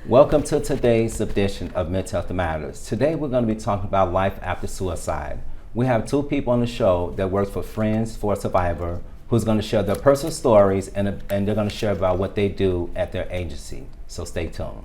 Welcome to today's edition of Mental Health Matters. Today we're going to be talking about life after suicide. We have two people on the show that work for Friends for a Survivor who's going to share their personal stories and they're going to share about what they do at their agency. So stay tuned.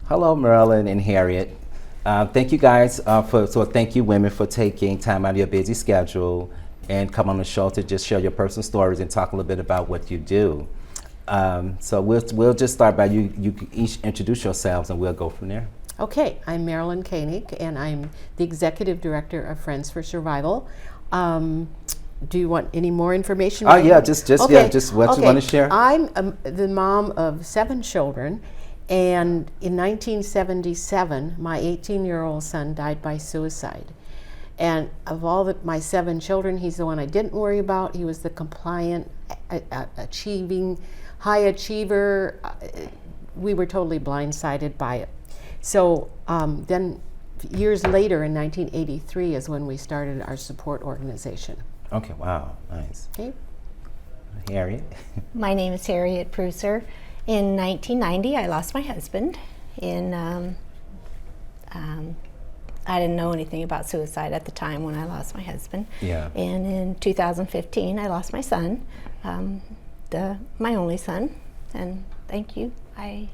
Hello, Marilyn and Harriet. Thank you guys thank you women for taking time out of your busy schedule and come on the show to just share your personal stories and talk a little bit about what you do. So we'll just start by you each introduce yourselves and we'll go from there. Okay, I'm Marilyn Koenig and I'm the Executive Director of Friends for Survival. Do you want any more information? Oh yeah, just what you want to share. I'm the mom of 7 children. And in 1977, my 18-year-old son died by suicide. And of all my 7 children, he's the one I didn't worry about. He was the compliant, achieving, high achiever. We were totally blindsided by it. So then years later, in 1983, is when we started our support organization. Okay, wow, nice. Okay. Harriet? My name is Harriet Prusser. In 1990, I lost my husband. I didn't know anything about suicide at the time when I lost my husband. Yeah. And in 2015, I lost my son, my only son. And thank you. I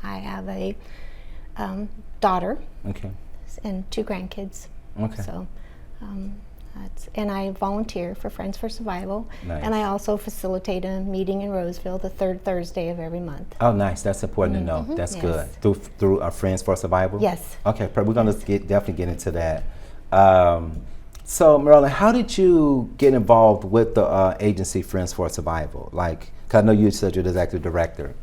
have a daughter. Okay. And 2 grandkids. Okay. So. And I volunteer for Friends for Survival. Nice. And I also facilitate a meeting in Roseville the 3rd Thursday of every month. Oh, nice. That's important to know. That's yes. good. Through our Friends for Survival? Yes. Okay, we're going to definitely get into that. So, Marilyn, how did you get involved with the agency Friends for Survival? Like, 'cause I know you said you're the executive director.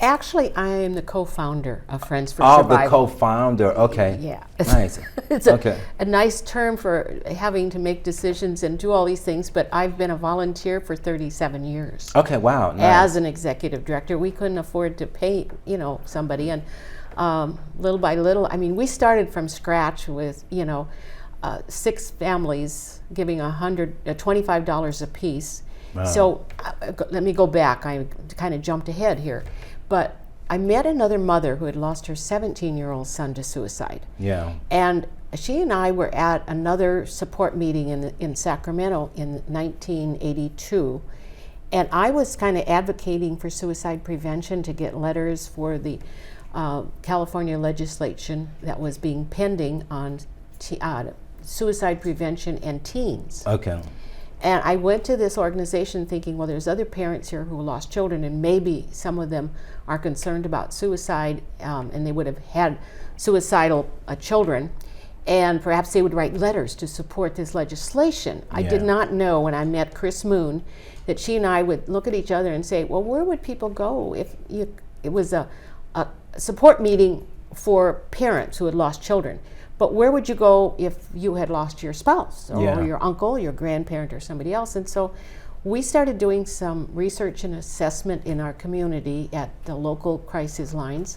Actually, I am the co-founder of Friends for Survival. Survival. The co-founder, okay. Yeah. Nice. It's a nice term for having to make decisions and do all these things, but I've been a volunteer for 37 years. Okay, wow. Nice. As an executive director, we couldn't afford to pay, somebody, and little by little, I mean, we started from scratch with, 6 families giving $25 a piece. Wow. So let me go back. I kind of jumped ahead here. But I met another mother who had lost her 17-year-old son to suicide. Yeah. And she and I were at another support meeting in Sacramento in 1982. And I was kind of advocating for suicide prevention to get letters for the California legislation that was being pending on suicide prevention and teens. Okay. And I went to this organization thinking, well, there's other parents here who lost children, and maybe some of them are concerned about suicide, and they would have had suicidal children, and perhaps they would write letters to support this legislation. Yeah. I did not know when I met Chris Moon that she and I would look at each other and say, well, where would people go if it was a support meeting for parents who had lost children? But where would you go if you had lost your spouse or your uncle, your grandparent, or somebody else? And so we started doing some research and assessment in our community at the local crisis lines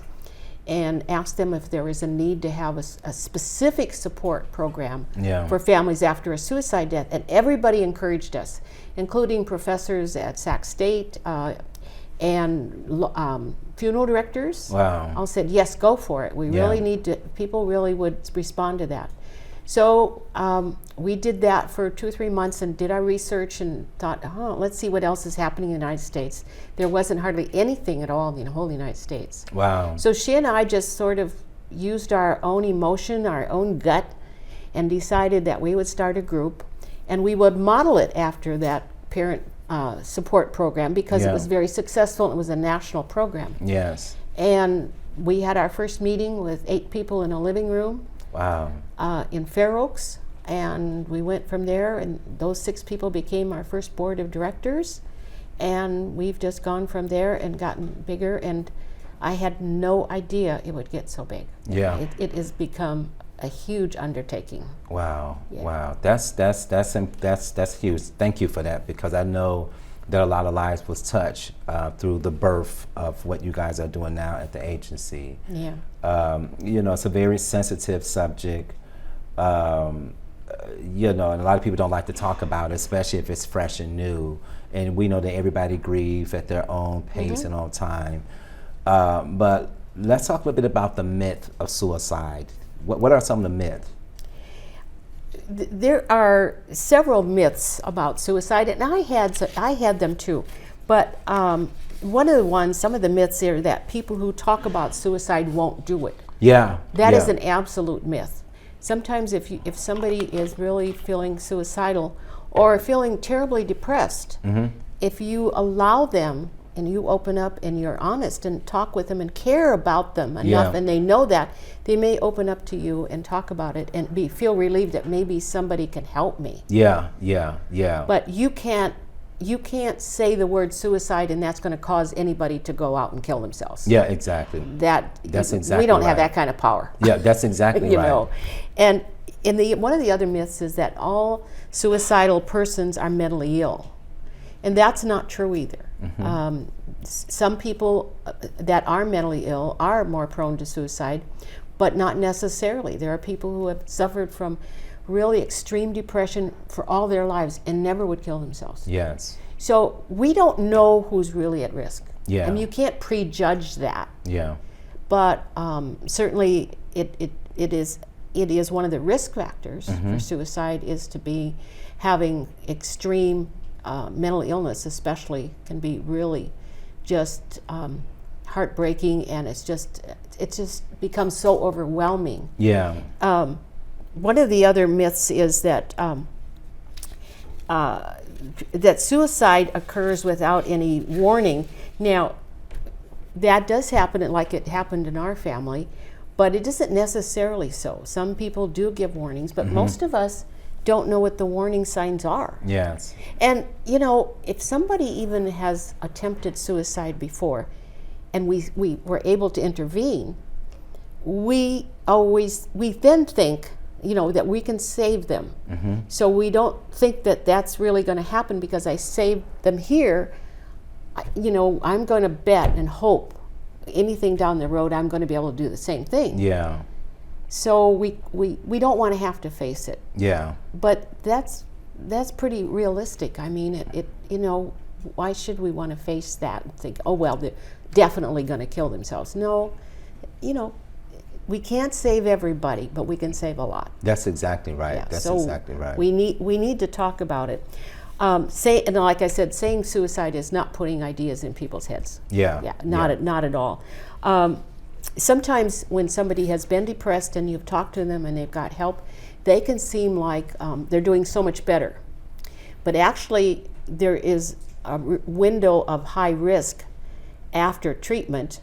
and asked them if there was a need to have a specific support program for families after a suicide death. And everybody encouraged us, including professors at Sac State and funeral directors. Wow. All said, yes, go for it. We really need to, people really would respond to that. So we did that for 2 or 3 months and did our research and thought, let's see what else is happening in the United States. There wasn't hardly anything at all in the whole United States. Wow. So she and I just sort of used our own emotion, our own gut, and decided that we would start a group and we would model it after that parent support program because it was very successful and it was a national program. Yes. And we had our first meeting with 8 people in a living room. Wow. In Fair Oaks, and we went from there, and those 6 people became our first board of directors, and we've just gone from there and gotten bigger, and I had no idea it would get so big. Yeah. It has become a huge undertaking. Wow. Yeah. Wow. That's huge. Thank you for that, because I know that a lot of lives was touched through the birth of what you guys are doing now at the agency. Yeah. It's a very sensitive subject, and a lot of people don't like to talk about it, especially if it's fresh and new. And we know that everybody grieves at their own pace and own time. But let's talk a little bit about the myth of suicide. What are some of the myths? There are several myths about suicide, and I had them too. But one of the ones, some of the myths are that people who talk about suicide won't do it. Yeah. That is an absolute myth. Sometimes if somebody is really feeling suicidal or feeling terribly depressed, if you allow them and you open up and you're honest and talk with them and care about them enough, and they know that, they may open up to you and talk about it and feel relieved that maybe somebody can help me. Yeah. But you can't say the word suicide and that's going to cause anybody to go out and kill themselves. Yeah, exactly. That's exactly we don't have right. that kind of power. Yeah, that's exactly you right. know. And one of the other myths is that all suicidal persons are mentally ill. And that's not true either. Some people that are mentally ill are more prone to suicide, but not necessarily. There are people who have suffered from really extreme depression for all their lives and never would kill themselves. Yes. So we don't know who's really at risk. Yeah. And you can't prejudge that. Yeah. But certainly it is one of the risk factors for suicide is to be having extreme mental illness, especially, can be really just heartbreaking, and it just becomes so overwhelming. Yeah. One of the other myths is that that suicide occurs without any warning. Now, that does happen, like it happened in our family, but it isn't necessarily so. Some people do give warnings, but most of us don't know what the warning signs are. Yes. And if somebody even has attempted suicide before and we were able to intervene, we then think that we can save them. So we don't think that that's really going to happen because I saved them here. I'm going to bet and hope anything down the road I'm going to be able to do the same thing. Yeah. So we don't want to have to face it. Yeah. But that's pretty realistic. I mean, why should we want to face that and think, oh well, they're definitely going to kill themselves? No, we can't save everybody, but we can save a lot. That's exactly right. Yeah, That's so exactly right. We need to talk about it. And like I said, saying suicide is not putting ideas in people's heads. Yeah. Not at all. Sometimes when somebody has been depressed and you've talked to them and they've got help, they can seem like they're doing so much better. But actually, there is a window of high risk after treatment,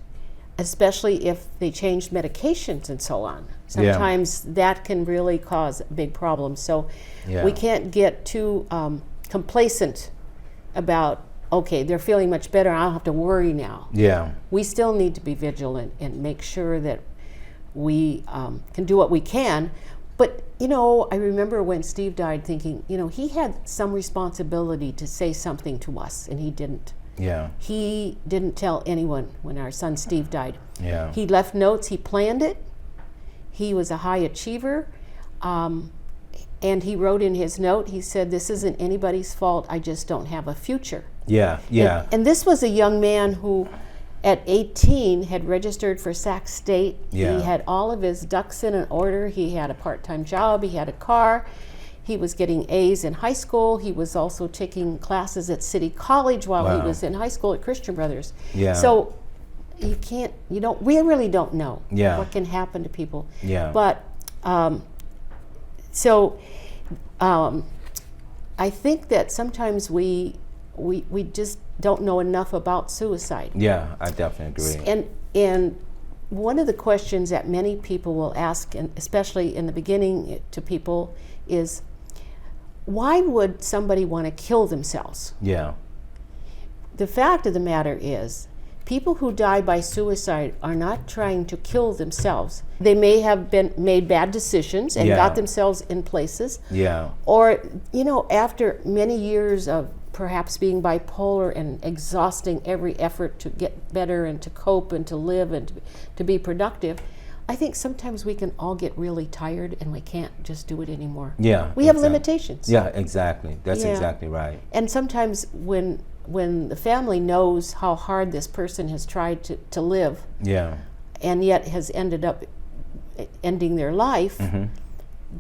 especially if they change medications and so on. Sometimes that can really cause big problems. So we can't get too complacent about, okay, they're feeling much better, I don't have to worry now. Yeah. We still need to be vigilant and make sure that we can do what we can. But, I remember when Steve died thinking, he had some responsibility to say something to us, and he didn't. Yeah. He didn't tell anyone when our son Steve died. Yeah. He left notes, he planned it. He was a high achiever. And he wrote in his note, he said, "This isn't anybody's fault, I just don't have a future." Yeah. And this was a young man who at 18 had registered for Sac State. Yeah. He had all of his ducks in an order. He had a part-time job. He had a car. He was getting A's in high school. He was also taking classes at City College while Wow. he was in high school at Christian Brothers. Yeah. So we really don't know Yeah. what can happen to people. Yeah. But I think that sometimes we just don't know enough about suicide. Yeah, I definitely agree. And one of the questions that many people will ask, and especially in the beginning to people, is why would somebody want to kill themselves? Yeah. The fact of the matter is, people who die by suicide are not trying to kill themselves. They may have made bad decisions and Yeah. got themselves in places. Yeah. Or, after many years of perhaps being bipolar and exhausting every effort to get better and to cope and to live and to be productive, I think sometimes we can all get really tired and we can't just do it anymore. Yeah. We have exactly. limitations. Yeah, exactly. That's Yeah. exactly right. And sometimes when the family knows how hard this person has tried to live Yeah. and yet has ended up ending their life, Mm-hmm.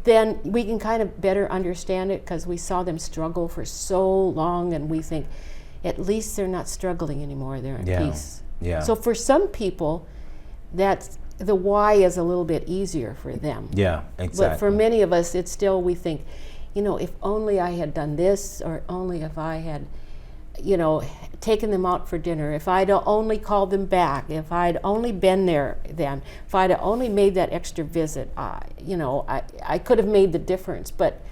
then we can kind of better understand it because we saw them struggle for so long and we think, at least they're not struggling anymore, they're in Yeah. peace. Yeah. So for some people, the why is a little bit easier for them. Yeah, exactly. But for many of us, it's still, we think, if only I had done this, or only if I had, taken them out for dinner, if I'd only called them back, if I'd only been there then, if I'd only made that extra visit, I could have made the difference. But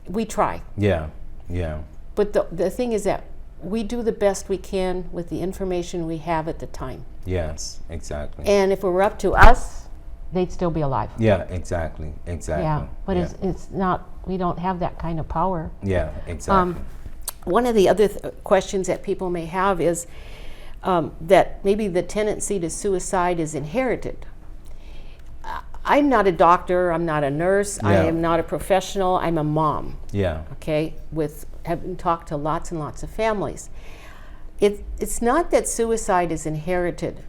we try. Yeah. Yeah. But the thing is that we do the best we can with the information we have at the time. Yes, exactly. And if it were up to us, they'd still be alive. Yeah, exactly. Exactly. Yeah, but yeah. it's not, we don't have that kind of power. Yeah, exactly. One of the other questions that people may have is that maybe the tendency to suicide is inherited. I'm not a doctor, I'm not a nurse, I Yeah. am not a professional, I'm a mom, Yeah. okay, with having talked to lots and lots of families. It's not that suicide is inherited,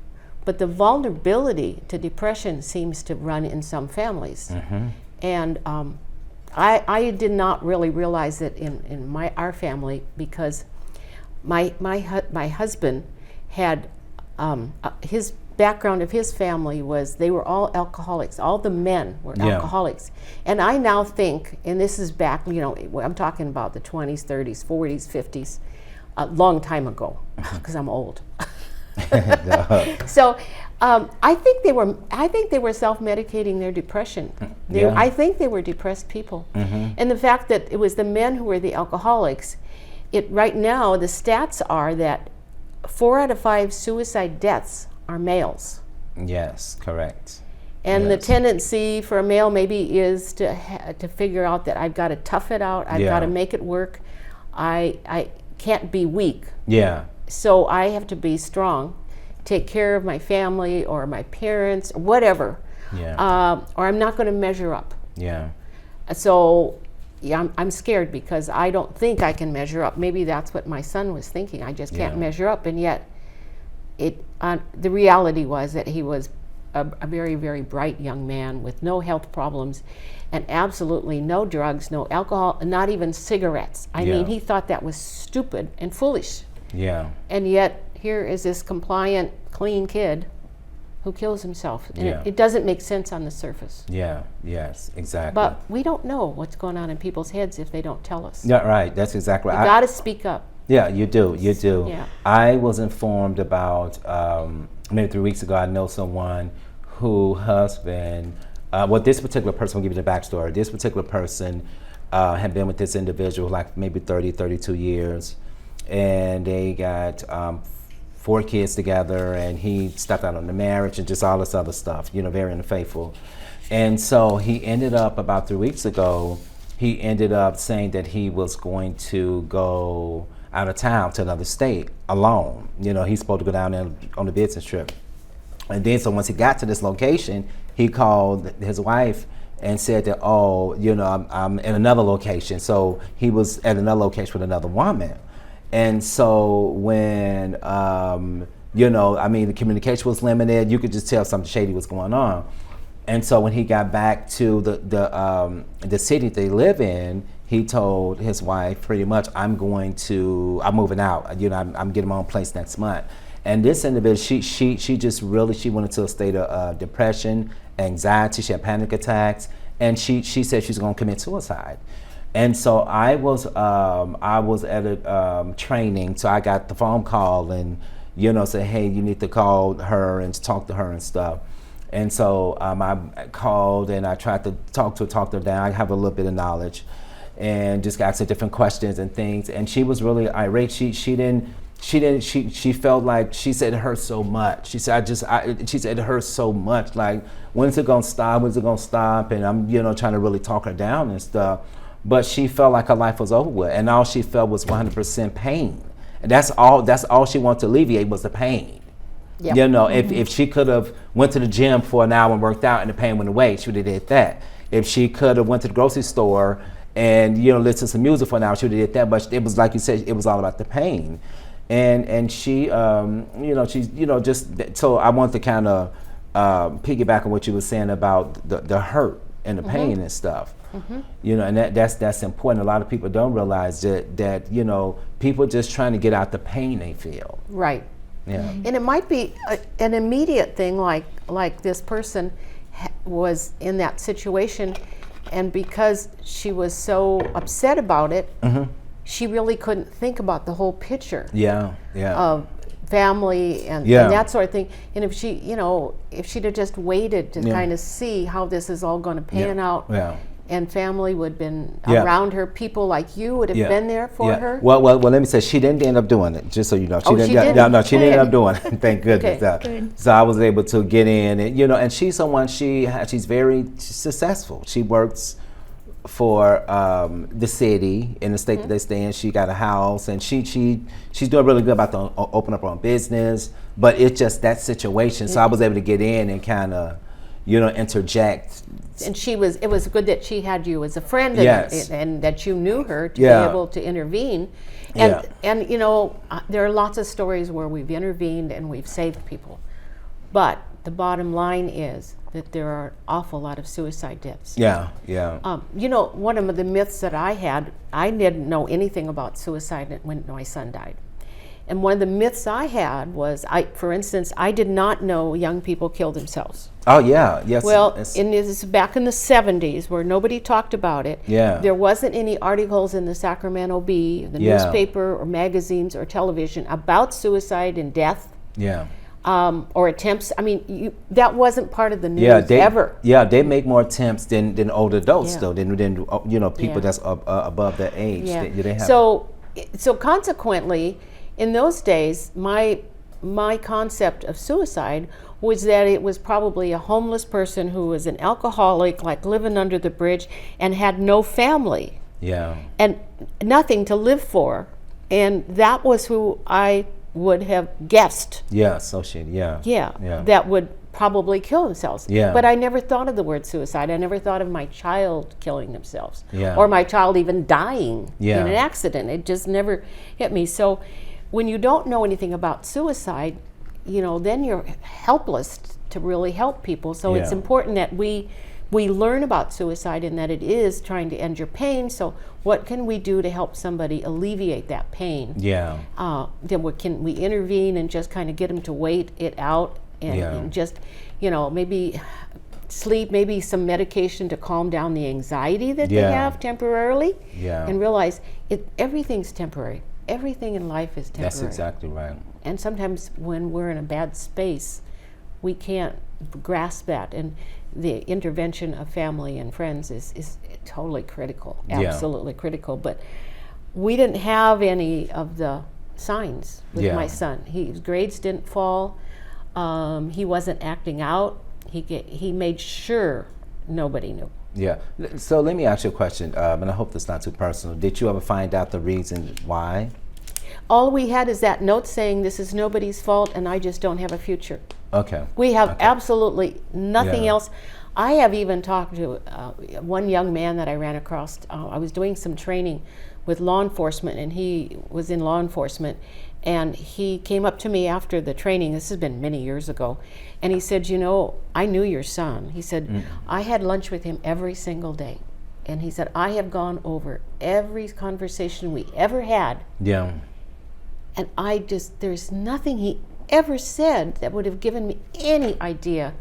but the vulnerability to depression seems to run in some families. Mm-hmm. And I did not really realize it in our family because my husband had his background of his family was they were all alcoholics. All the men were Yeah. alcoholics. And I now think, and this is back, I'm talking about the 20s, 30s, 40s, 50s, a long time ago, because I'm old. So I think they were self-medicating their depression. Yeah. I think they were depressed people. Mm-hmm. And the fact that it was the men who were the alcoholics, right now the stats are that 4 out of 5 suicide deaths are males. Yes, correct. And the Yes. tendency for a male maybe is to figure out that I've got to tough it out, I've got to Yeah. make it work, I can't be weak. Yeah. So I have to be strong, take care of my family or my parents, or whatever, Yeah. or I'm not going to measure up. Yeah. So yeah, I'm scared because I don't think I can measure up. Maybe that's what my son was thinking. I just can't Yeah. measure up, and yet the reality was that he was a very, very bright young man with no health problems and absolutely no drugs, no alcohol, not even cigarettes. I Yeah. mean, he thought that was stupid and foolish. Yeah. And yet, here is this compliant, clean kid who kills himself. And Yeah. it doesn't make sense on the surface. Yeah. Yes, exactly. But we don't know what's going on in people's heads if they don't tell us. Yeah, right. That's exactly You right. got to speak up. Yeah, you do. You do. Yeah. I was informed about maybe 3 weeks ago. I know someone who husband. This particular person, I'll give you the backstory. This particular person had been with this individual like maybe 30, 32 years, and they got 4 kids together, and he stepped out on the marriage and just all this other stuff. Very unfaithful. And so he ended up about 3 weeks ago. He ended up saying that he was going to go out of town to another state alone. He's supposed to go down there on a business trip. And then so once he got to this location, he called his wife and said that, I'm in another location. So he was at another location with another woman. And so when You know, I mean, the communication was limited. You could just tell something shady was going on. And so when he got back to the city they live in, he told his wife pretty much, I'm moving out. You know, I'm getting my own place next month. And this individual, she just really, she went into a state of depression, anxiety. She had panic attacks, and she said she's going to commit suicide. And so I was at a training, so I got the phone call and, you know, said, hey, you need to call her and talk to her and stuff. And so I called and I tried to talk to her down. I have a little bit of knowledge, and just asked her different questions and things. And she was really irate. She felt like, she said it hurt so much. She said she said it hurt so much. Like, when's it gonna stop? When's it gonna stop? And I'm, you know, trying to really talk her down and stuff. But she felt like her life was over with, and all she felt was 100% pain. And that's all she wanted to alleviate was the pain. Yep. You know, if she could have went to the gym for an hour and worked out and the pain went away, she would have did that. If she could have went to the grocery store and, you know, listened to some music for an hour, she would have did that. But it was like you said, it was all about the pain. And she, you know, she's, you know, just, so I want to kind of piggyback on what you were saying about the hurt and the pain and stuff. You know, and that's important. A lot of people don't realize that you know, people just trying to get out the pain they feel. Right. Yeah. And it might be an immediate thing, like this person was in that situation, and because she was so upset about it, she really couldn't think about the whole picture. Yeah. Of family and that sort of thing. And if she, you know, if she'd have just waited to kind of see how this is all going to pan out, and family would have been around her, people like you would have been there for her. Well, let me say, she didn't end up doing it, just so you know. She didn't end up doing it. Thank goodness. Good. So I was able to get in, and, you know, and she's someone, she's very successful. She works for the city in the state that they stay in. She got a house, and she's doing really good about to open up her own business. But it's just that situation. So I was able to get in and kind of, you know, interject. And it was good that she had you as a friend, and that you knew her to be able to intervene. And you know, there are lots of stories where we've intervened and we've saved people. But the bottom line is that there are an awful lot of suicide deaths. You know, one of the myths that I had, I didn't know anything about suicide when my son died. And one of the myths I had was, for instance, I did not know young people kill themselves. Oh, yeah, yes. Well, this is back in the 70s where nobody talked about it. There wasn't any articles in the Sacramento Bee, the newspaper or magazines or television about suicide and death. Or attempts. I mean, that wasn't part of the news ever. They make more attempts than older adults, though, than you know, people that's above that age. They have so consequently, in those days, my concept of suicide was that it was probably a homeless person who was an alcoholic, like living under the bridge, and had no family. And nothing to live for. And that was who I would have guessed. Associated, that would probably kill themselves. But I never thought of the word suicide. I never thought of my child killing themselves. Or my child even dying in an accident. It just never hit me. So when you don't know anything about suicide, you know, then you're helpless to really help people. So it's important that we learn about suicide and that it is trying to end your pain. So what can we do to help somebody alleviate that pain? Then can we intervene and just kind of get them to wait it out and just, you know, maybe sleep, maybe some medication to calm down the anxiety that they have temporarily, and realize everything's temporary. Everything in life is temporary. That's exactly right. And sometimes when we're in a bad space, we can't grasp that. And the intervention of family and friends is totally critical, absolutely critical. But we didn't have any of the signs with my son. His grades didn't fall. He wasn't acting out. He made sure nobody knew. So let me ask you a question, and I hope that's not too personal. Did you ever find out the reason why? All we had is that note saying this is nobody's fault and I just don't have a future. We have absolutely nothing else. I have even talked to one young man that I ran across. I was doing some training with law enforcement, and he was in law enforcement, And he came up to me after the training, this has been many years ago, and he said, you know, I knew your son. He said, I had lunch with him every single day. And he said, I have gone over every conversation we ever had. Yeah. And there's nothing he ever said that would have given me any idea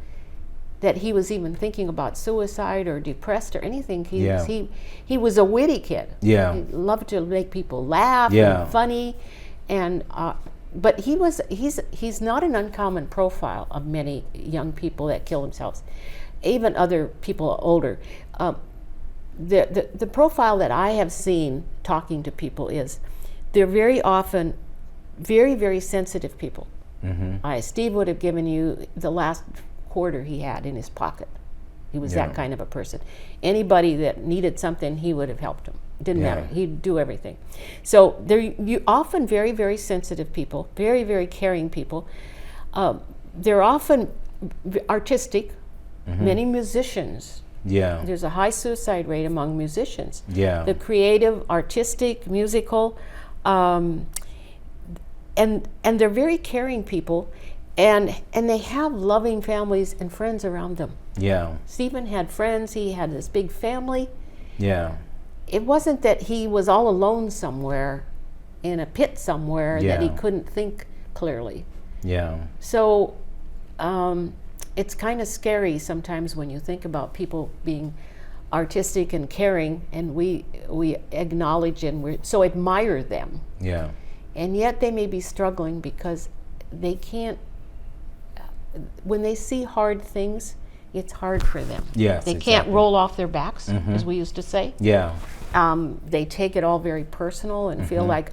that he was even thinking about suicide or depressed or anything. He was a witty kid. Yeah. He loved to make people laugh Yeah. and funny. And but he's not an uncommon profile of many young people that kill themselves, even other people older. The profile that I have seen talking to people is they're very often very, very sensitive people. Steve would have given you the last quarter he had in his pocket. He was that kind of a person. Anybody that needed something, he would have helped them. Didn't matter. He'd do everything. So you often very, very sensitive people, very, very caring people. They're often artistic. Many musicians. Yeah. There's a high suicide rate among musicians. Yeah. The creative, artistic, musical, and they're very caring people, and they have loving families and friends around them. Yeah. Stephen had friends. He had this big family. Yeah. It wasn't that he was all alone somewhere in a pit somewhere that he couldn't think clearly. Yeah. So it's kind of scary sometimes when you think about people being artistic and caring, and we acknowledge and we so admire them. Yeah. And yet they may be struggling because they can't, when they see hard things, it's hard for them. Yes, they can't exactly. roll off their backs, as we used to say. Yeah. They take it all very personal and feel like,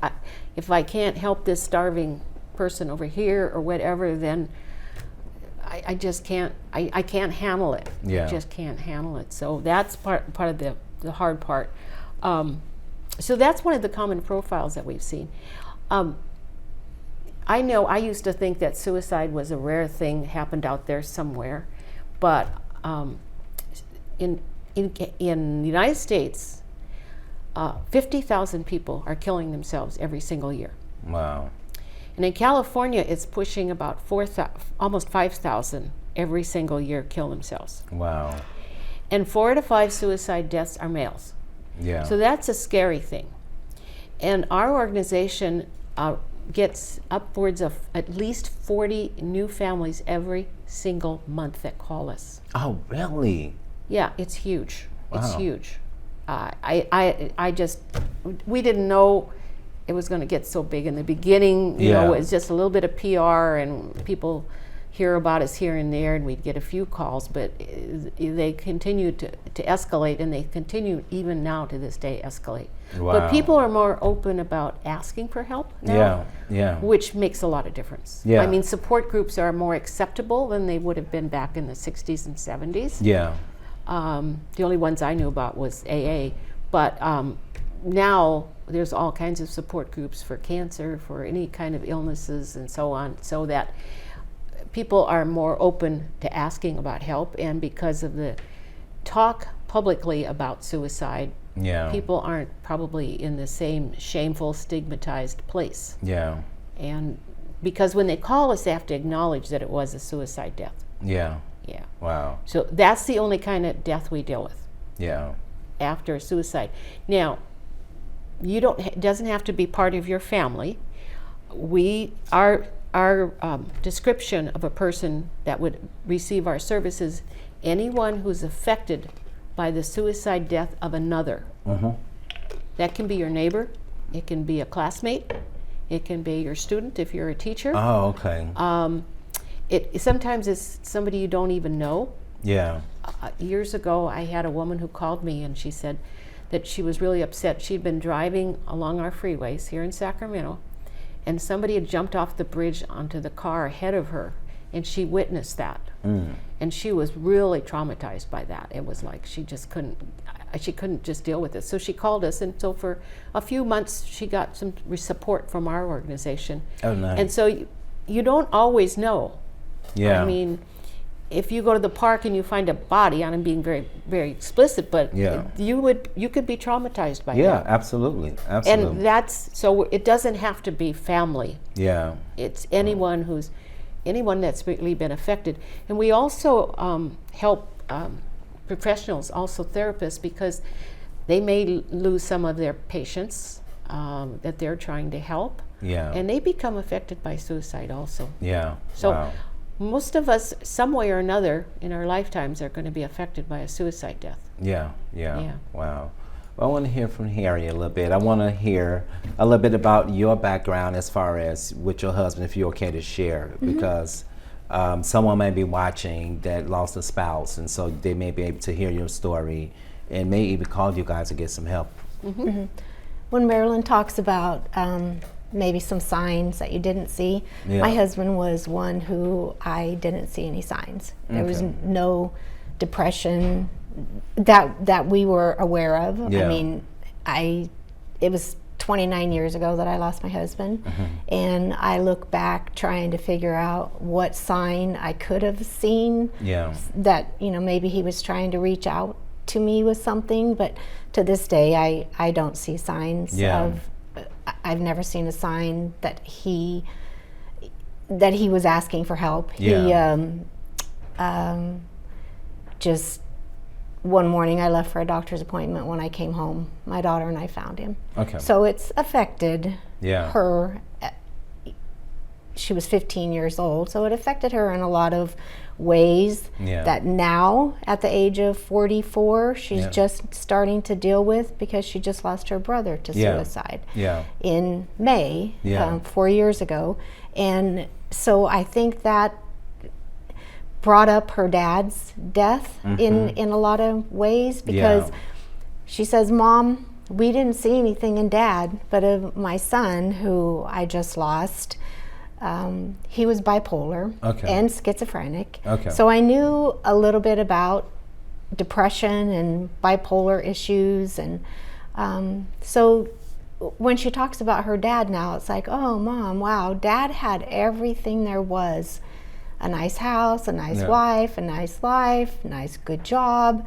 if I can't help this starving person over here or whatever, then I just can't, I can't handle it. Yeah. I just can't handle it. So that's part of the hard part. So that's one of the common profiles that we've seen. I know I used to think that suicide was a rare thing, happened out there somewhere, but in the United States, 50,000 people are killing themselves every single year. Wow. And in California, it's pushing about almost 5,000 every single year kill themselves. Wow. And 4 to 5 suicide deaths are males. Yeah. So that's a scary thing. And our organization gets upwards of at least 40 new families every single month that call us. Oh, really? Yeah, it's huge. It's Wow. huge. We didn't know it was going to get so big in the beginning. You know, it was just a little bit of PR, and people hear about us here and there, and we'd get a few calls, but they continue to escalate, and they continue even now to this day escalate. Wow. But people are more open about asking for help now, which makes a lot of difference. Yeah. I mean, support groups are more acceptable than they would have been back in the 60s and 70s. Yeah. The only ones I knew about was AA, but now there's all kinds of support groups for cancer, for any kind of illnesses and so on, so that people are more open to asking about help. And because of the talk publicly about suicide, people aren't probably in the same shameful, stigmatized place. Yeah. And because when they call us, they have to acknowledge that it was a suicide death. Yeah. Yeah. Wow. So that's the only kind of death we deal with Yeah. after suicide. Now, it doesn't have to be part of your family. Our description of a person that would receive our services, anyone who's affected by the suicide death of another. That can be your neighbor, it can be a classmate, it can be your student if you're a teacher. Oh, okay. It sometimes it's somebody you don't even know. Yeah. Years ago, I had a woman who called me, and she said that she was really upset. She'd been driving along our freeways here in Sacramento, and somebody had jumped off the bridge onto the car ahead of her, and she witnessed that. And she was really traumatized by that. It was like she couldn't just deal with it. So she called us, and so for a few months she got some support from our organization. Oh, nice. And so you don't always know. Yeah. I mean, if you go to the park and you find a body, and I'm being very, very explicit, but Yeah. you could be traumatized by Yeah, that. absolutely, absolutely. And that's so it doesn't have to be family. Yeah, It's anyone that's really been affected. And we also help professionals, also therapists, because they may lose some of their patients that they're trying to help, yeah, and they become affected by suicide also. yeah. So Wow. most of us, some way or another, in our lifetimes, are going to be affected by a suicide death. Yeah, yeah. Yeah. Wow. Well, I want to hear from Harry a little bit. I want to hear a little bit about your background as far as with your husband, if you're okay to share, because someone may be watching that lost a spouse, and so they may be able to hear your story and may even call you guys to get some help. When Marilyn talks about maybe some signs that you didn't see, Yeah. my husband was one who I didn't see any signs. There was Okay. no depression that we were aware of. Yeah. I mean, it was 29 years ago that I lost my husband, and I look back trying to figure out what sign I could have seen Yeah. that, you know, maybe he was trying to reach out to me with something, but to this day I don't see signs Yeah. of I've never seen a sign that he was asking for help. Yeah. He just one morning I left for a doctor's appointment. When I came home, my daughter and I found him. Okay. So it's affected Yeah. her. She was 15 years old, so it affected her in a lot of ways Yeah. that now, at the age of 44, she's Yeah. just starting to deal with, because she just lost her brother to Yeah. suicide Yeah. in May, Yeah. 4 years ago. And so I think that brought up her dad's death in a lot of ways, because Yeah. she says, "Mom, we didn't see anything in Dad, but of my son, who I just lost, he was bipolar Okay. and schizophrenic." Okay. So I knew a little bit about depression and bipolar issues, and so when she talks about her dad now, it's like, "Oh, Mom, wow, Dad had everything there was. A nice house, a nice Yeah. wife, a nice life, nice good job.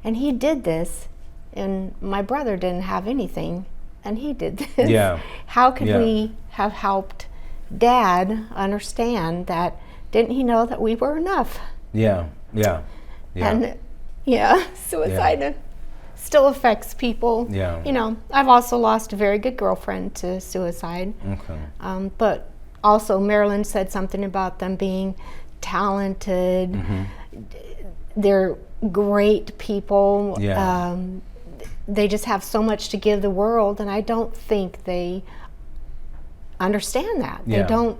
And he did this, and my brother didn't have anything, and he did this. Yeah. How could Yeah. we have helped Dad understand that? Didn't he know that we were enough?" Yeah. Yeah. Yeah. And yeah, suicide still affects people. Yeah. You know, I've also lost a very good girlfriend to suicide. Okay. But also, Marilyn said something about them being talented. They're great people. Yeah. They just have so much to give the world, and I don't think they understand that. Yeah.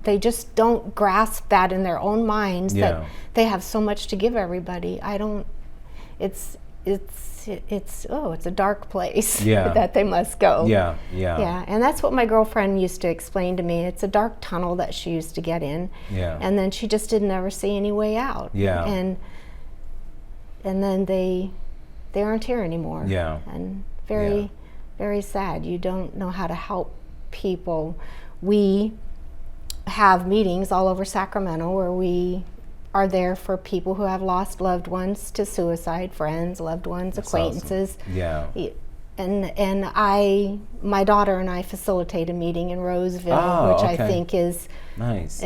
They just don't grasp that in their own minds, Yeah. that they have so much to give everybody. It's a dark place Yeah. that they must go. Yeah. Yeah. Yeah, and that's what my girlfriend used to explain to me. It's a dark tunnel that she used to get in, Yeah. and then she just didn't ever see any way out. Yeah. And then they aren't here anymore. Yeah. And very, very sad. You don't know how to help people. We have meetings all over Sacramento where we are there for people who have lost loved ones to suicide, friends, loved ones, That's acquaintances. awesome. Yeah. And my daughter and I facilitate a meeting in Roseville, Oh, which I okay. think is, Nice.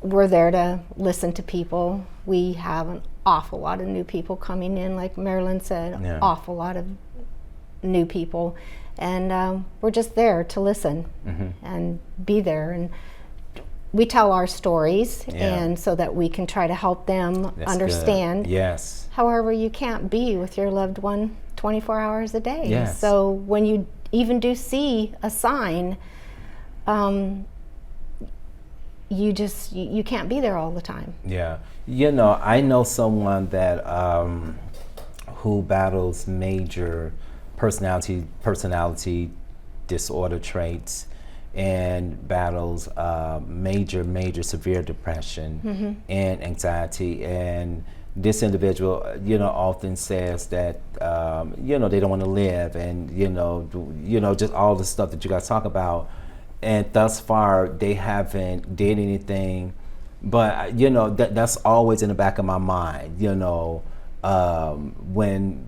we're there to listen to people. We have an awful lot of new people coming in, like Marilyn said, Yeah. awful lot of new people. And we're just there to listen and be there. And we tell our stories, Yeah. and so that we can try to help them That's understand. good. Yes. However, you can't be with your loved one 24 hours a day. Yes. So when you even do see a sign, you can't be there all the time. Yeah. You know, I know someone that who battles major personality disorder traits and battles major severe depression and anxiety. And this individual, you know, often says that you know, they don't want to live, and you know just all the stuff that you guys talk about. And thus far, they haven't did anything But you know, that's always in the back of my mind. You know, when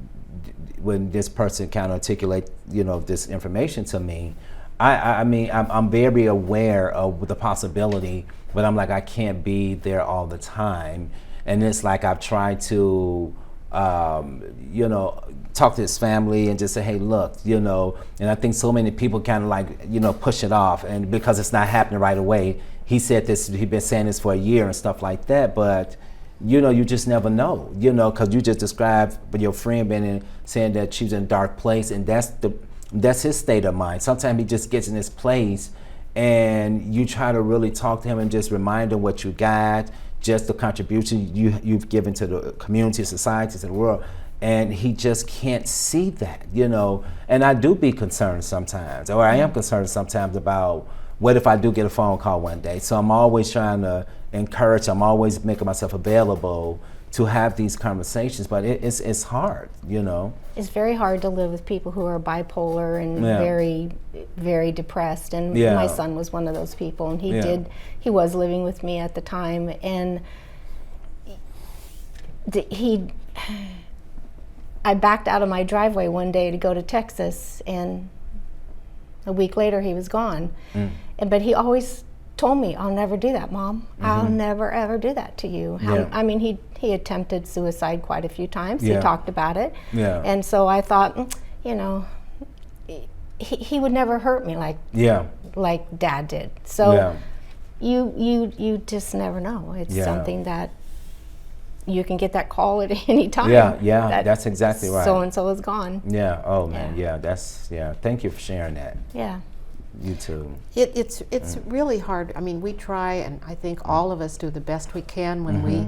this person kind of articulate, you know, this information to me, I mean, I'm very aware of the possibility, but I'm like, I can't be there all the time. And it's like I've tried to, you know, talk to his family and just say, hey, look, you know, and I think so many people kind of like, you know, push it off, and because it's not happening right away. He said this, he's been saying this for a year and stuff like that, but you know, you just never know, you know, because you just described your friend being in, saying that she was in a dark place, and that's his state of mind. Sometimes he just gets in this place, and you try to really talk to him and just remind him what you got, just the contribution you've given to the community, society, to the world, and he just can't see that, you know. And I do be concerned sometimes, or I am concerned sometimes about what if I do get a phone call one day. So I'm always trying to encourage, I'm always making myself available to have these conversations, but it's hard, you know. It's very hard to live with people who are bipolar and Yeah. very, very depressed. And Yeah. my son was one of those people, and Yeah. he was living with me at the time, and I backed out of my driveway one day to go to Texas, and a week later he was gone. But he always told me, I'll never do that, Mom. I'll never ever do that to you. Yeah. I mean, he attempted suicide quite a few times. Yeah. He talked about it. Yeah. And so I thought, you know, he would never hurt me Yeah. like Dad did. So Yeah. you just never know. It's Yeah. something that you can get that call at any time. Yeah, that's exactly right. So and so is gone. Yeah. Oh man. Yeah. Yeah. Thank you for sharing that. Yeah. You too. It's really hard. I mean, we try, and I think all of us do the best we can when we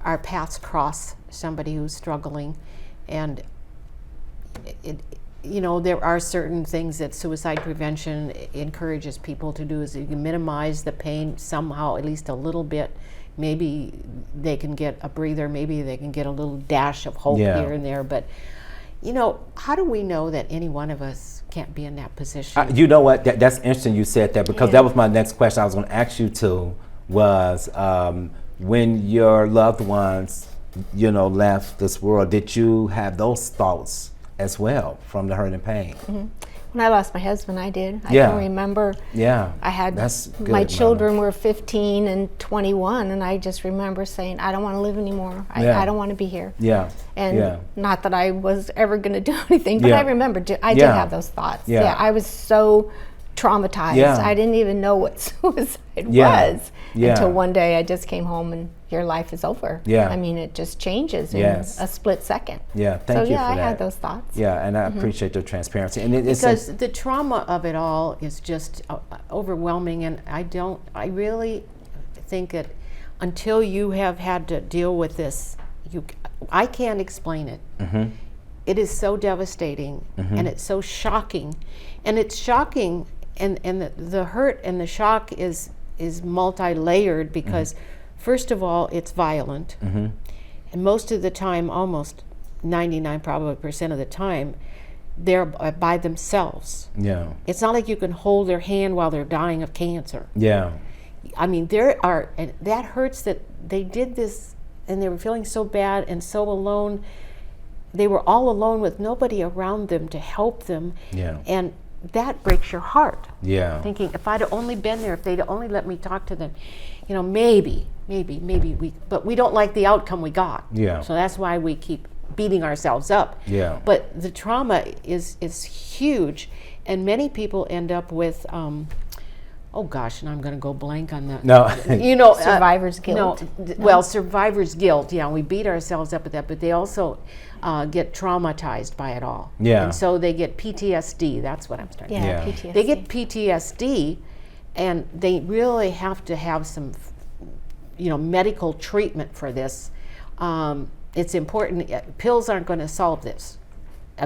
our paths cross somebody who's struggling, and you know, there are certain things that suicide prevention encourages people to do, is you can minimize the pain somehow, at least a little bit. Maybe they can get a breather, maybe they can get a little dash of hope Yeah. here and there, but you know, how do we know that any one of us can't be in that position? You know what? That's interesting you said that, because that was my next question I was going to ask you to, was when your loved ones, you know, left this world, did you have those thoughts as well from the hurt and pain? When I lost my husband, I did. I Yeah. can remember. Yeah. I had That's good, my Mama. children were 15 and 21, and I just remember saying, I don't want to live anymore. Yeah. I don't want to be here. Yeah. And yeah. not that I was ever going to do anything, but Yeah. I remember I did Yeah. have those thoughts. Yeah. I was so traumatized. Yeah. I didn't even know what suicide Yeah. was Yeah. until one day I just came home and your life is over. Yeah. I mean, it just changes in Yes. a split second. Yeah. Thank so you yeah, for I that. had those thoughts. Yeah, and I appreciate the transparency. And it's Because the trauma of it all is just overwhelming, and I really think that until you have had to deal with this, I can't explain it. It is so devastating, and it's so shocking, and it's shocking, and the hurt and the shock is multi-layered, because first of all, it's violent, and most of the time, almost 99% probably of the time, they're by themselves. yeah. It's not like you can hold their hand while they're dying of cancer. Yeah. I mean, and that hurts that they did this and they were feeling so bad and so alone. They were all alone with nobody around them to help them. Yeah. And that breaks your heart. Yeah. Thinking, if I'd only been there, if they'd only let me talk to them, you know, maybe but we don't like the outcome we got. Yeah. So that's why we keep beating ourselves up. Yeah. But the trauma is huge, and many people end up with, oh gosh, and I'm going to go blank on that. No. You know, Survivor's guilt. Well, survivor's guilt. Yeah, we beat ourselves up with that, but they also get traumatized by it all. Yeah. And so they get PTSD. That's what I'm starting. Yeah, Yeah. PTSD. They get PTSD, and they really have to have some, medical treatment for this. It's important. Pills aren't going to solve this.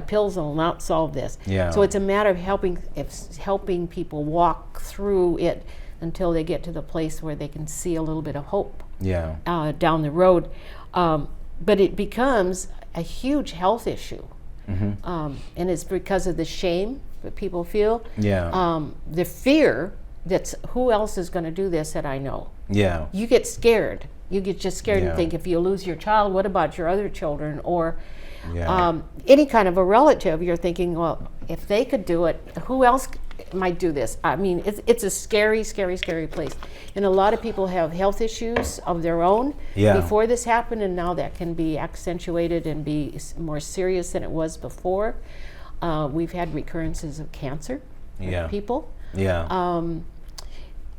Pills will not solve this. Yeah. So it's a matter of helping people walk through it until they get to the place where they can see a little bit of hope Yeah. down the road. But it becomes a huge health issue. And it's because of the shame that people feel. Yeah. The fear that's who else is going to do this that I know. Yeah. You get scared. You get just scared Yeah. and think, if you lose your child, what about your other children? Or Yeah. any kind of a relative, you're thinking, well, if they could do it, who else might do this? I mean, it's a scary, scary, scary place. And a lot of people have health issues of their own Yeah. before this happened, and now that can be accentuated and be more serious than it was before. We've had recurrences of cancer with Yeah. people. Yeah.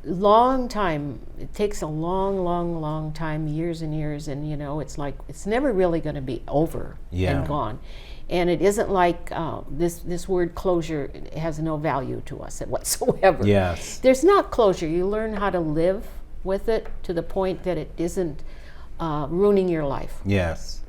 Long time. It takes a long, long, long time, years and years, and it's like it's never really going to be over Yeah. and gone. And it isn't like this word closure has no value to us whatsoever. Yes. There's not closure. You learn how to live with it to the point that it isn't ruining your life. Yes.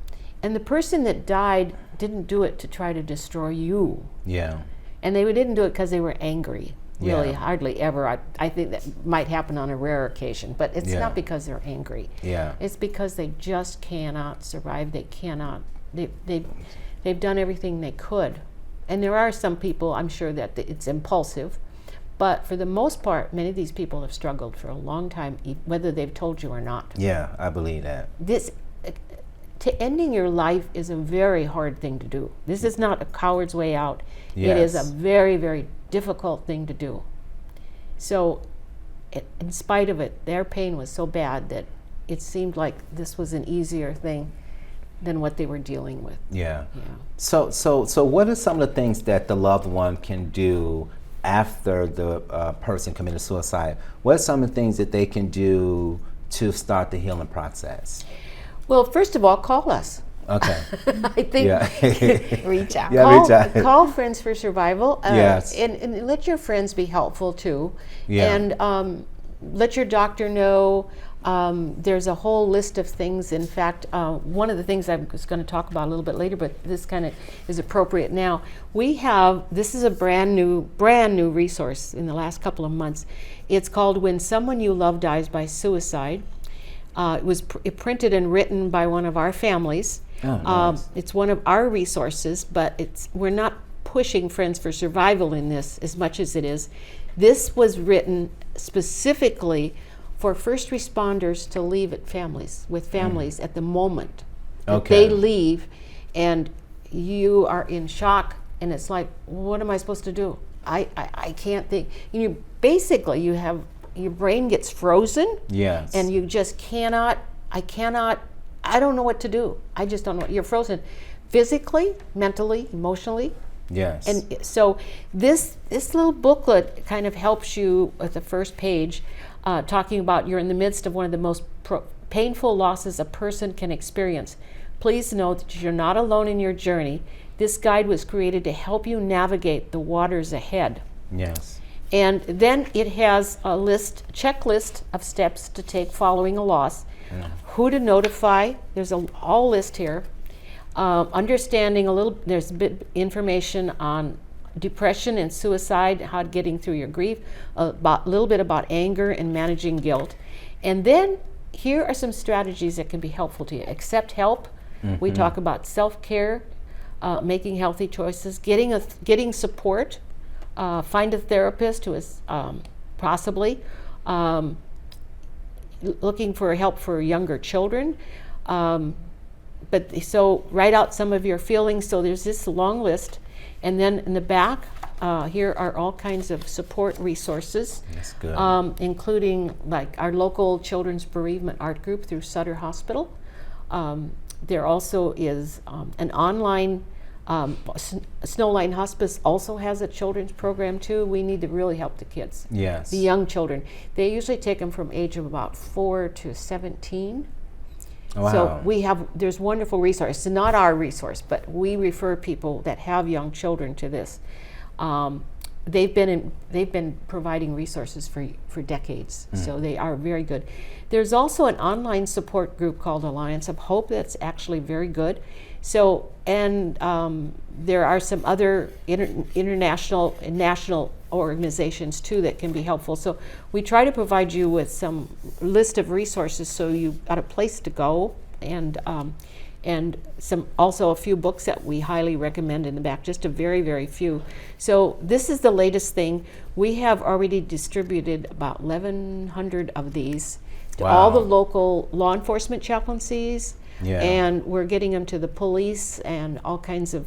And the person that died didn't do it to try to destroy you. Yeah. And they didn't do it because they were angry. Really, Yeah. hardly ever. I think that might happen on a rare occasion, but it's Yeah. not because they're angry. Yeah. It's because they just cannot survive. They cannot. They've done everything they could. And there are some people, I'm sure, that it's impulsive. But for the most part, many of these people have struggled for a long time, whether they've told you or not. Yeah, I believe that. To ending your life is a very hard thing to do. This is not a coward's way out. It is a Yes. very, very difficult thing to do. So, in spite of it, their pain was so bad that it seemed like this was an easier thing than what they were dealing with. Yeah. Yeah. So what are some of the things that the loved one can do after the person committed suicide? What are some of the things that they can do to start the healing process? Well, first of all, call us. Okay. I think Yeah. Reach out. Yeah, reach out. call Friends for Survival. Yes. And let your friends be helpful too. Yeah. And let your doctor know. There's a whole list of things. In fact, one of the things I was going to talk about a little bit later, but this kind of is appropriate now. This is a brand new resource in the last couple of months. It's called When Someone You Love Dies by Suicide. It was printed and written by one of our families. Oh, nice. It's one of our resources, but we're not pushing Friends for Survival in this as much as it is. This was written specifically for first responders to leave with families at the moment that Okay. they leave, and you are in shock, and it's like, what am I supposed to do? I can't think. You have your brain gets frozen. Yes. And you just cannot, I don't know what to do. I just don't know. You're frozen physically, mentally, emotionally. Yes. And so this little booklet kind of helps you at the first page, talking about you're in the midst of one of the most painful losses a person can experience. Please know that you're not alone in your journey. This guide was created to help you navigate the waters ahead. Yes. And then it has a checklist of steps to take following a loss. Who to notify. There's a whole list here. Understanding there's a bit information on depression and suicide, how getting through your grief, a little bit about anger and managing guilt. And then here are some strategies that can be helpful to you. Accept help. We talk about self-care, making healthy choices, getting support. Find a therapist who is possibly looking for help for younger children. So write out some of your feelings. So there's this long list. And then in the back, here are all kinds of support resources. That's good. Including like our local children's bereavement art group through Sutter Hospital. There also is an online Snowline Hospice also has a children's program too. We need to really help the kids, Yes. the young children. They usually take them from age of about 4 to 17. Wow. So there's wonderful resources. It's not our resource, but we refer people that have young children to this. They've been providing resources for decades, so they are very good. There's also an online support group called Alliance of Hope that's actually very good. So, and there are some other international and national organizations too that can be helpful. So we try to provide you with some list of resources so you've got a place to go and and also a few books that we highly recommend in the back, just a very, very few. So this is the latest thing. We have already distributed about 1,100 of these to all the local law enforcement chaplaincies, and we're getting them to the police and all kinds of,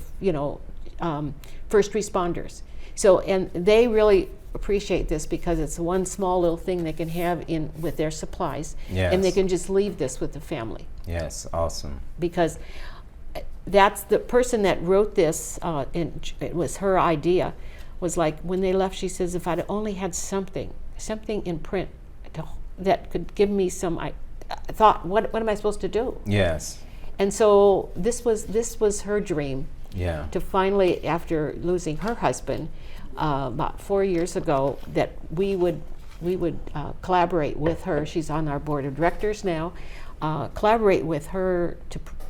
first responders. So, and they really appreciate this because it's one small little thing they can have in with their supplies, and they can just leave this with the family. Yes, awesome. Because that's the person that wrote this, and it was her idea, was like, when they left, she says, if I'd only had something in print that could give me some, I thought, what am I supposed to do? Yes. And so this was her dream. Yeah. To finally, after losing her husband about 4 years ago, that we would collaborate with her. She's on our board of directors now. Collaborate with her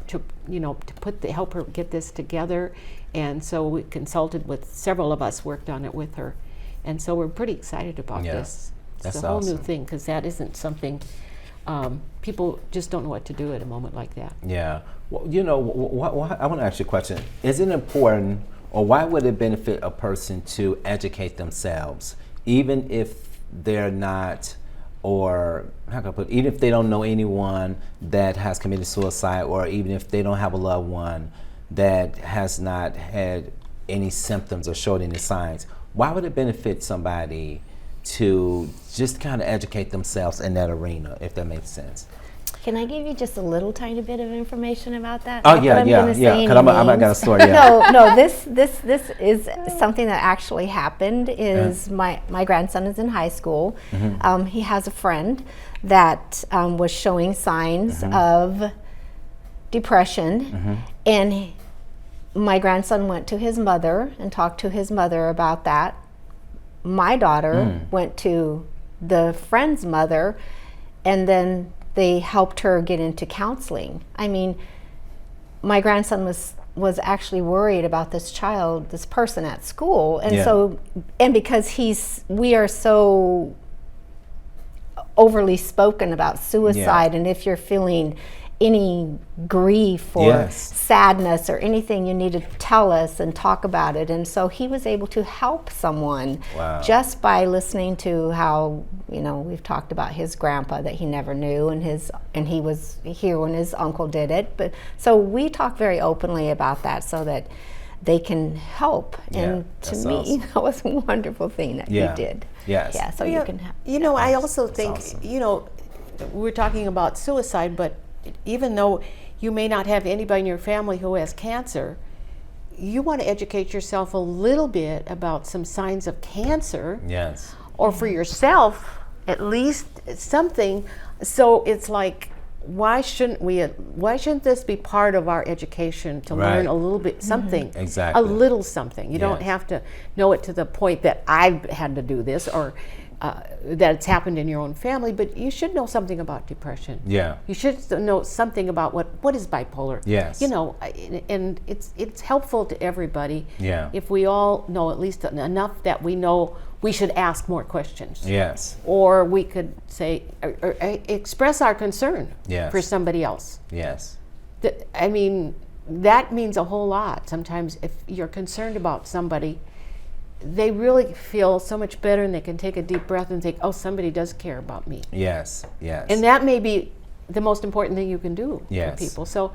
to help her get this together, and so we consulted with several of us, worked on it with her, and so we're pretty excited about this. It's That's a whole new awesome. thing, because that isn't something people just don't know what to do at a moment like that. Yeah. Well, I want to ask you a question. Is it important, or why would it benefit a person to educate themselves, even if they're not, or how can I put it, even if they don't know anyone that has committed suicide, or even if they don't have a loved one that has not had any symptoms or showed any signs? Why would it benefit somebody to just kind of educate themselves in that arena, if that makes sense? Can I give you just a little tiny bit of information about that? Oh, Not yeah, that I'm yeah, gonna say yeah, any 'cause I got a names. story, yeah. No, this is something that actually happened. Is my grandson is in high school. He has a friend that was showing signs of depression, and my grandson went to his mother and talked to his mother about that. My daughter went to the friend's mother, and then they helped her get into counseling. I mean, my grandson was actually worried about this person at school, and because we are so overly spoken about suicide, and if you're feeling any grief or sadness or anything, you need to tell us and talk about it. And so he was able to help someone just by listening to how, we've talked about his grandpa that he never knew, and he was here when his uncle did it. But so we talk very openly about that so that they can help. And to me, awesome. that was a wonderful thing that you did. Yes. Yeah, so you can help. I also think, awesome. We're talking about suicide, but even though you may not have anybody in your family who has cancer, you want to educate yourself a little bit about some signs of cancer. Yes. Or for yourself, at least something. So it's like, why shouldn't this be part of our education to learn a little bit something? Exactly. A little something. You don't have to know it to the point that I've had to do this, or that it's happened in your own family, but you should know something about depression. Yeah. You should know something about what is bipolar. Yes. And it's helpful to everybody. Yeah. If we all know at least enough that we know we should ask more questions. Yes. Or we could say, or express our concern for somebody else. Yes. I mean, that means a whole lot. Sometimes if you're concerned about somebody, they really feel so much better, and they can take a deep breath and think, oh, somebody does care about me. Yes. Yes. And that may be the most important thing you can do Yes. for people. So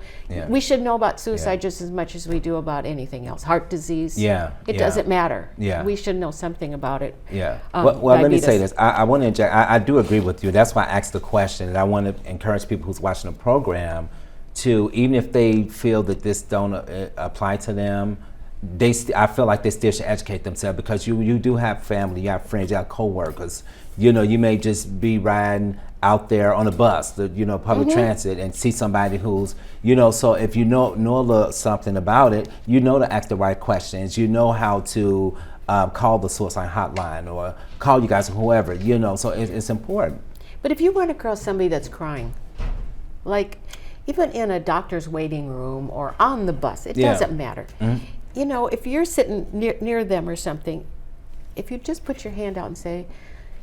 we should know about suicide Yeah. just as much as we do about anything else. Heart disease. Yeah. It Yeah. doesn't matter. Yeah. We should know something about it. Yeah. Well, let me say diabetes. this. I want to inject. I do agree with you. That's why I asked the question, and I want to encourage people who's watching the program to, even if they feel that this don't apply to them, I feel like they still should educate themselves, because you do have family, you have friends, you have coworkers. You may just be riding out there on a bus, public transit, and see somebody who's, so if you know a little something about it, to ask the right questions, how to call the suicide hotline, or call you guys, or whoever, so it's important. But if you run across somebody that's crying, like even in a doctor's waiting room or on the bus, it doesn't matter. If you're sitting near them or something, if you just put your hand out and say,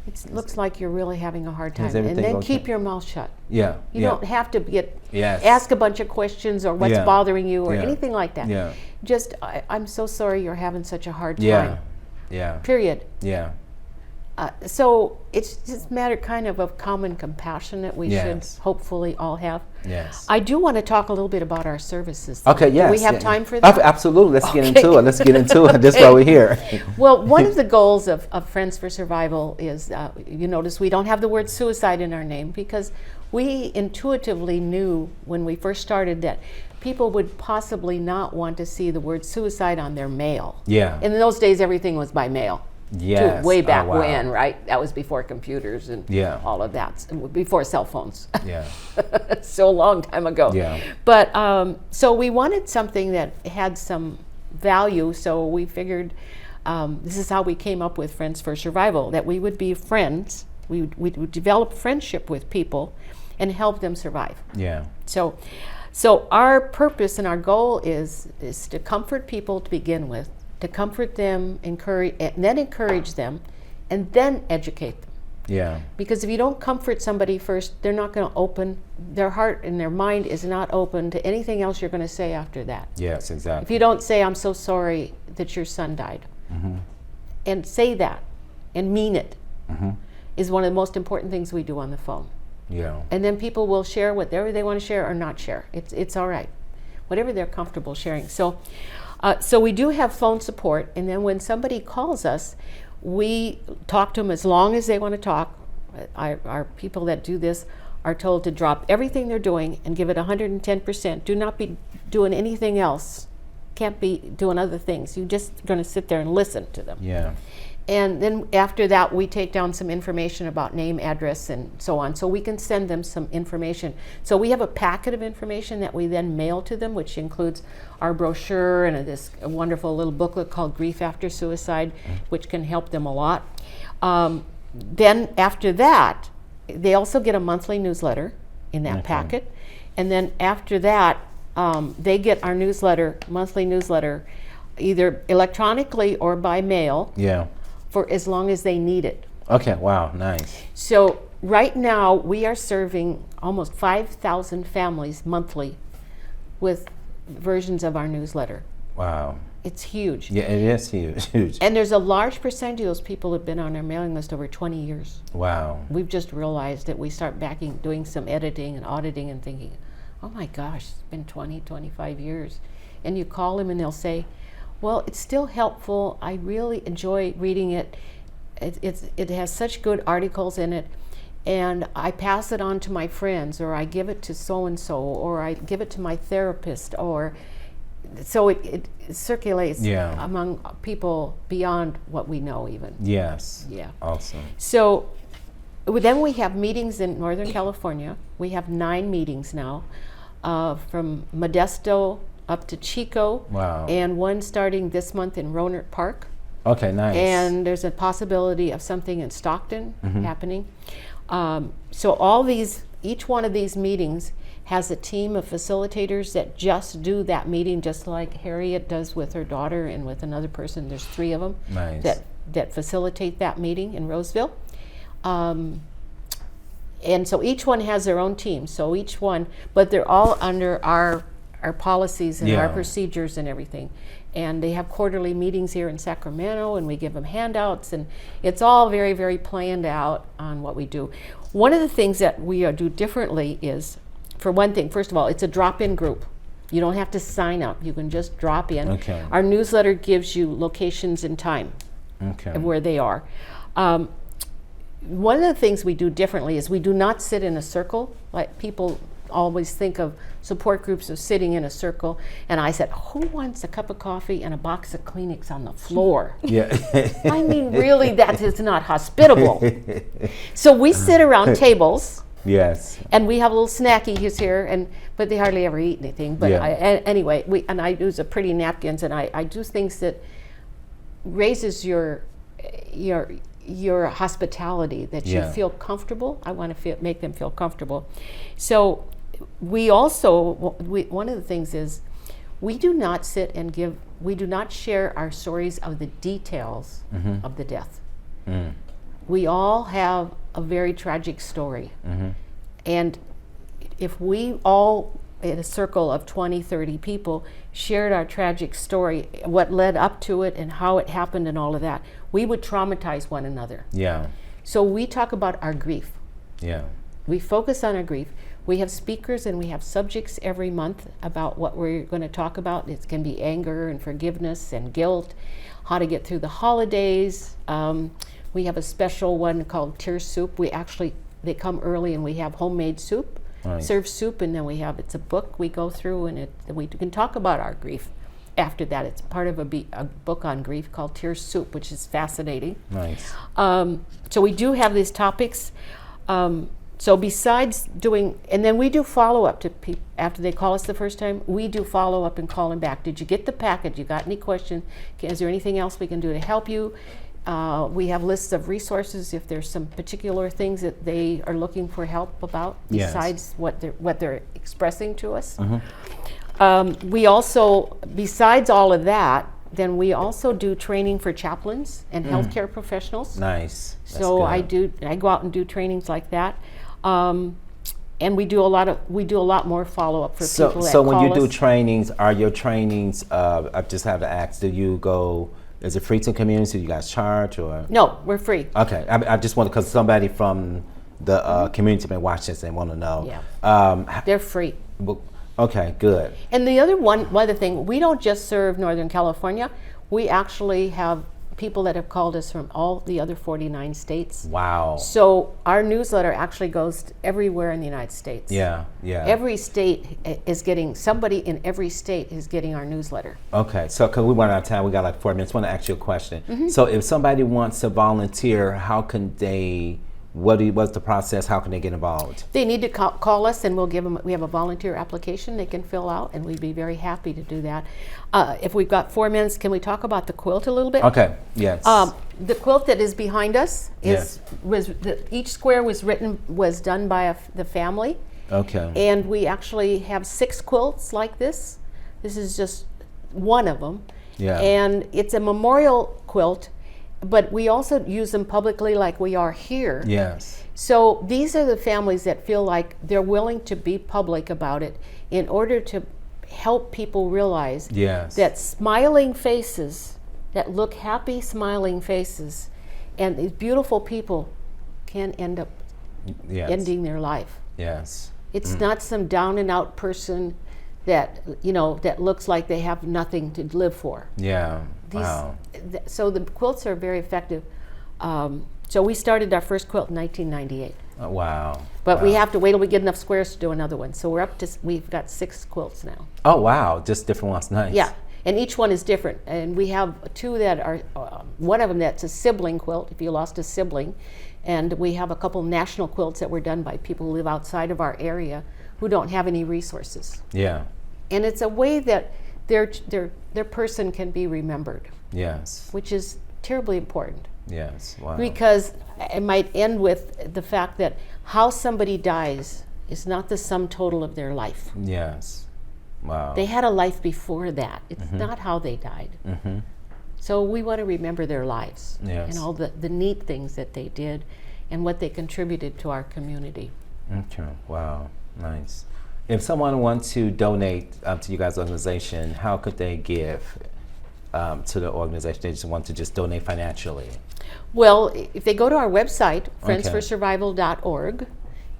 It looks like you're really having a hard time. Is And everything then okay? keep your mouth shut. Yeah. You yeah. don't have to Yes. ask a bunch of questions or what's Yeah. bothering you or Yeah. anything like that. Yeah. Just, I'm so sorry you're having such a hard time. Yeah. Yeah. Period. Yeah. So it's just a matter kind of common compassion that we Yes. should hopefully all have. Yes. I do want to talk a little bit about our services. Okay, yes. Do we have yeah. time for that? Absolutely. Let's get Okay. into it. Let's get into it. That's why we're here. Well, one of the goals of Friends for Survival is, you notice we don't have the word suicide in our name because we intuitively knew when we first started that people would possibly not want to see the word suicide on their mail. Yeah. In those days, everything was by mail. Yes. Way back Oh, wow. when, right? That was before computers and Yeah. all of that, before cell phones. Yeah. So a long time ago. Yeah. But so we wanted something that had some value, so we figured this is how we came up with Friends for Survival, that we would be friends, we would develop friendship with people and help them survive. Yeah. So our purpose and our goal is to comfort people to begin with, to comfort them, encourage them, and then educate them. Yeah. Because if you don't comfort somebody first, they're not going to open, their heart and their mind is not open to anything else you're going to say after that. Yes, If exactly. you don't say, I'm so sorry that your son died, and say that and mean it, is one of the most important things we do on the phone. Yeah. And then people will share whatever they want to share or not share. It's all right, whatever they're comfortable sharing. So we do have phone support, and then when somebody calls us, we talk to them as long as they want to talk. Our people that do this are told to drop everything they're doing and give it 110%. Do not be doing anything else. Can't be doing other things. You're just going to sit there and listen to them. Yeah. And then after that, we take down some information about name, address, and so on, so we can send them some information. So we have a packet of information that we then mail to them, which includes our brochure and this wonderful little booklet called Grief After Suicide, which can help them a lot. Then after that, they also get a monthly newsletter in that packet. And then after that, they get our monthly newsletter, either electronically or by mail, Yeah. for as long as they need it. Okay. Wow. Nice. So right now we are serving almost 5,000 families monthly with versions of our newsletter. Wow. It's huge. Yeah, it is huge. Huge. And there's a large percentage of those people who have been on our mailing list over 20 years. Wow. We've just realized that we start doing some editing and auditing and thinking, oh my gosh, it's been 20, 25 years. And you call them and they'll say, well, it's still helpful. I really enjoy reading it. It has such good articles in it. And I pass it on to my friends, or I give it to so-and-so, or I give it to my therapist, or so it circulates among people beyond what we know even. Yes. Yeah. Awesome. So then we have meetings in Northern California. We have 9 meetings now, from Modesto up to Chico. Wow. And one starting this month in Rohnert Park. Okay. Nice. And there's a possibility of something in Stockton happening. So each one of these meetings has a team of facilitators that just do that meeting, just like Harriet does with her daughter and with another person. There's 3 of them Nice. that facilitate that meeting in Roseville. And so each one has their own team. So each one, but they're all under our policies and our Yeah. procedures and everything. And they have quarterly meetings here in Sacramento, and we give them handouts, and it's all very, very planned out on what we do. One of the things that we do differently is, for one thing, first of all, it's a drop-in group. You don't have to sign up. You can just drop in. Okay. Our newsletter gives you locations and time Okay. of where they are. One of the things we do differently is we do not sit in a circle. Like people always think of support groups of sitting in a circle, and I said, who wants a cup of coffee and a box of Kleenex on the floor? Yeah. I mean, really, that is not hospitable. So we sit around tables, Yes. and we have a little snackies here, but they hardly ever eat anything. But Yeah. anyway, I use a pretty napkins, and I do things that raises your hospitality, that you Yeah. feel feel comfortable. I want to make them feel comfortable. So we also, one of the things is, we do not share our stories of the details of the death. we all have a very tragic story. And if we all, in a circle of 20, 30 people, shared our tragic story, what led up to it and how it happened and all of that, we would traumatize one another. Yeah. So we talk about our grief. Yeah. We focus on our grief. We have speakers and we have subjects every month about what we're going to talk about. It can be anger and forgiveness and guilt, how to get through the holidays. We have a special one called Tear Soup. They come early and we have homemade soup, Right. serve soup, and then it's a book we go through, and we can talk about our grief. After that, it's part of a book on grief called Tear Soup, which is fascinating. Nice. So we do have these topics. So besides doing, and then we do follow-up to people after they call us the first time. We do follow-up and call them back. Did you get the package? You got any questions? Is there anything else we can do to help you? We have lists of resources if there's some particular things that they are looking for help about Yes. besides what they're expressing to us. We also, besides all of that, then we also do training for chaplains and healthcare professionals. Nice. That's So good. I go out and do trainings like that, and we do a lot more follow up for people that So when you call do us. trainings, are your trainings? I just have to ask: do you go? Is it free to the community? Do you guys charge or? No, we're free. Okay, I just want because somebody from the community may watch this and want to know. Yeah. They're free. Okay, good. And the one other thing, we don't just serve Northern California. We actually have people that have called us from all the other 49 states. Wow. So our newsletter actually goes everywhere in the United States. Yeah. Every state is getting, somebody in every state is getting our newsletter. Okay, so because we run out of time, we got like 4 minutes. I want to ask you a question. Mm-hmm. So if somebody wants to volunteer, how can they? What's the process? How can they get involved? They need to call us, and we'll give them. We have a volunteer application they can fill out, and we'd be very happy to do that. If we've got 4 minutes, can we talk about the quilt a little bit? Okay. Yes. The quilt that is behind us Yes. each square was done by the family, Okay. and we actually have 6 quilts like this. This is just one of them, Yeah. and it's a memorial quilt. But we also use them publicly like we are here. Yes. So these are the families that feel like they're willing to be public about it in order to help people realize Yes. that smiling faces, that look happy, smiling faces, and these beautiful people can end up Yes. ending their life. Yes. It's not some down and out person that, that looks like they have nothing to live for. Yeah. Wow. So the quilts are very effective. So we started our first quilt in 1998. Wow. But Wow. we have to wait till we get enough squares to do another one. So we've got 6 quilts now. Oh wow, just different ones. Nice. Yeah, and each one is different. And we have 2 that are, one of them that's a sibling quilt, if you lost a sibling. And we have a couple national quilts that were done by people who live outside of our area who don't have any resources. Yeah. And it's a way that their person can be remembered, Yes. which is terribly important. Yes. Wow. Because it might end with the fact that how somebody dies is not the sum total of their life. Yes. Wow. They had a life before that. It's not how they died. Mm-hmm. So we want to remember their lives Yes. and all the neat things that they did and what they contributed to our community. Okay. Wow. Nice. If someone wants to donate to you guys' organization, how could they give to the organization? They just want to just donate financially. Well, if they go to our website, Okay. friendsforsurvival.org,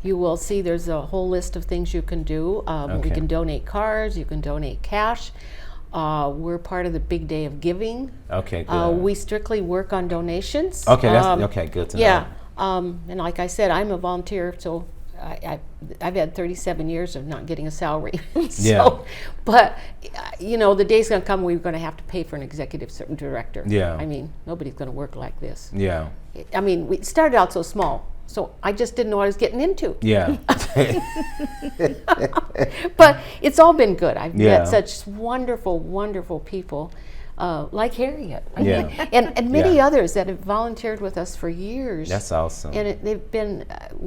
you will see there's a whole list of things you can do. You Okay. can donate cars, you can donate cash. We're part of the Big Day of Giving. Okay. Good. We strictly work on donations. Okay. That's okay. Good to Yeah, know. and like I said, I'm a volunteer, so I've had 37 years of not getting a salary. Yeah. But the day's going to come we're going to have to pay for an executive director. Yeah. I mean, nobody's going to work like this. Yeah. I mean, we started out so small, so I just didn't know what I was getting into. Yeah. But it's all been good. I've Yeah. met such wonderful, wonderful people. Like Harriet, Yeah. and many Yeah. others that have volunteered with us for years. That's awesome. And they've been,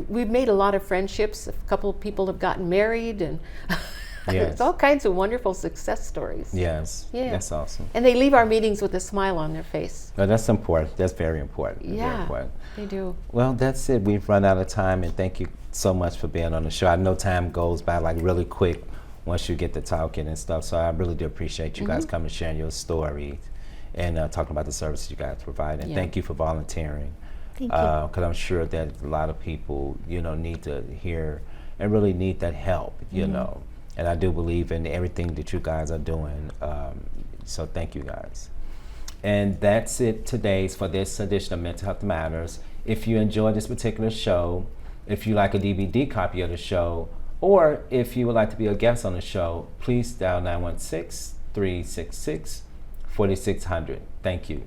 we've made a lot of friendships. A couple of people have gotten married, and Yes. There's all kinds of wonderful success stories. Yes. Yeah. That's awesome. And they leave our meetings with a smile on their face. No, that's important. That's very important. Very Yeah, important. they do. Well, that's it. We've run out of time, and thank you so much for being on the show. I know time goes by like really quick once you get to talking and stuff, so I really do appreciate you guys coming and sharing your story and talking about the services you guys provide. And Yeah. thank you for volunteering. Thank you. Because I'm sure that a lot of people, need to hear and really need that help, you know. And I do believe in everything that you guys are doing. So thank you guys. And that's it today for this edition of Mental Health Matters. If you enjoyed this particular show, if you like a DVD copy of the show, or if you would like to be a guest on the show, please dial 916-366-4600. Thank you.